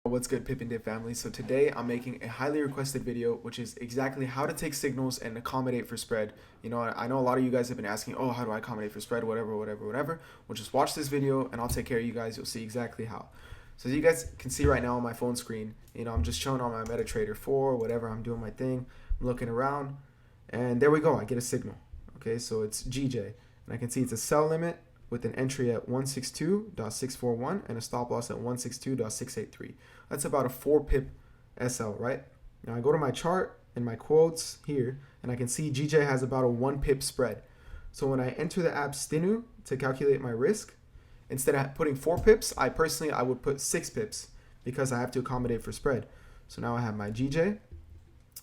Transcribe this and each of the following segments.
What's good, PIP and DIP family? So today I'm making a highly requested video, which is exactly how to take signals and accommodate for spread. I know a lot of you guys have been asking, oh, how do I accommodate for spread, whatever. Well, just watch this video and I'll take care of you guys. You'll see exactly how. So as you guys can see right now on my phone screen, I'm just showing on my MetaTrader 4, whatever, I'm doing my thing. I'm looking around and there we go. I get a signal. Okay, so it's GJ and I can see it's a sell limit with an entry at 162.641 and a stop loss at 162.683. That's about a 4 pip SL, right? Now I go to my chart and my quotes here, and I can see GJ has about a 1 pip spread. So when I enter the app Stinu to calculate my risk, instead of putting 4 pips, I would put 6 pips because I have to accommodate for spread. So now I have my GJ,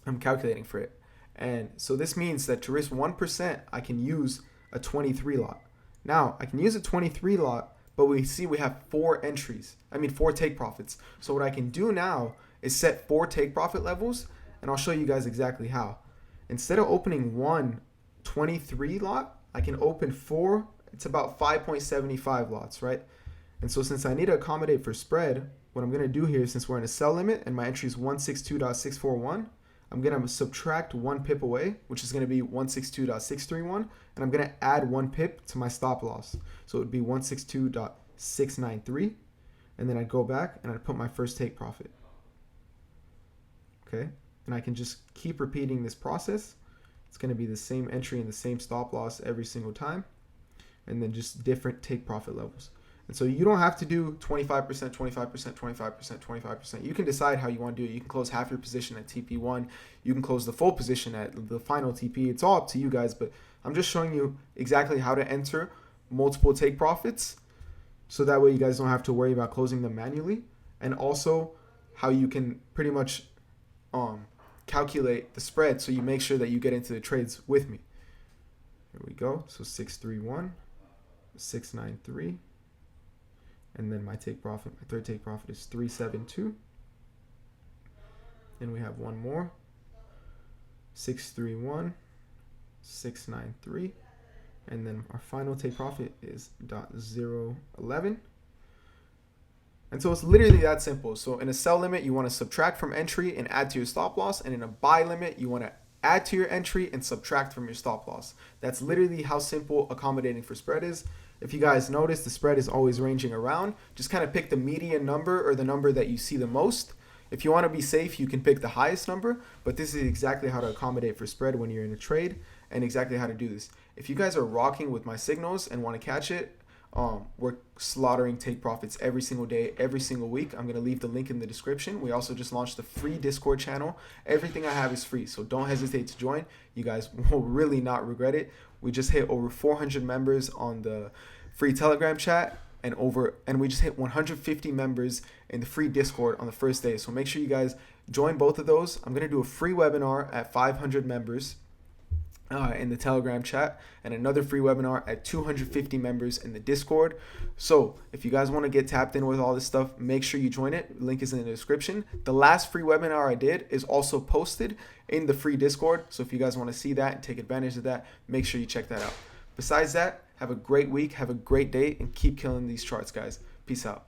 I'm calculating for it. And so this means that to risk 1%, I can use a 23 lot. Now, I can use a 23 lot, but we have 4 take profits. So what I can do now is set 4 take profit levels, and I'll show you guys exactly how. Instead of opening one 23 lot, I can open 4. It's about 5.75 lots, right? And so since I need to accommodate for spread, what I'm going to do here, since we're in a sell limit and my entry is 162.641, I'm going to subtract 1 pip away, which is going to be 162.631, and I'm going to add 1 pip to my stop loss. So it would be 162.693, and then I'd go back and I'd put my first take profit. Okay, and I can just keep repeating this process. It's going to be the same entry and the same stop loss every single time, and then just different take profit levels. And so you don't have to do 25%, 25%, 25%, 25%. You can decide how you want to do it. You can close half your position at TP1. You can close the full position at the final TP. It's all up to you guys, but I'm just showing you exactly how to enter multiple take profits so that way you guys don't have to worry about closing them manually, and also how you can pretty much calculate the spread so you make sure that you get into the trades with me. Here we go. So 631, 693. And then my third take profit is 372. And we have one more, 631, 693. And then our final take profit is .011. And so it's literally that simple. So in a sell limit, you want to subtract from entry and add to your stop loss. And in a buy limit, you want to add to your entry and subtract from your stop loss. That's literally how simple accommodating for spread is. If you guys notice, the spread is always ranging around. Just kind of pick the median number or the number that you see the most. If you want to be safe, you can pick the highest number, but this is exactly how to accommodate for spread when you're in a trade and exactly how to do this. If you guys are rocking with my signals and want to catch it, we're slaughtering take profits every single day, every single week. I'm going to leave the link in the description. We also just launched a free Discord channel. Everything I have is free, so don't hesitate to join. You guys will really not regret it. We just hit over 400 members on the free Telegram chat, and we just hit 150 members in the free Discord on the first day. So make sure you guys join both of those. I'm going to do a free webinar at 500 members in the Telegram chat, and another free webinar at 250 members in the Discord. So if you guys want to get tapped in with all this stuff, make sure you join it. Link is in the description. The last free webinar I did is also posted in the free Discord. So if you guys want to see that and take advantage of that, make sure you check that out. Besides that, have a great week, have a great day, and keep killing these charts, guys. Peace out.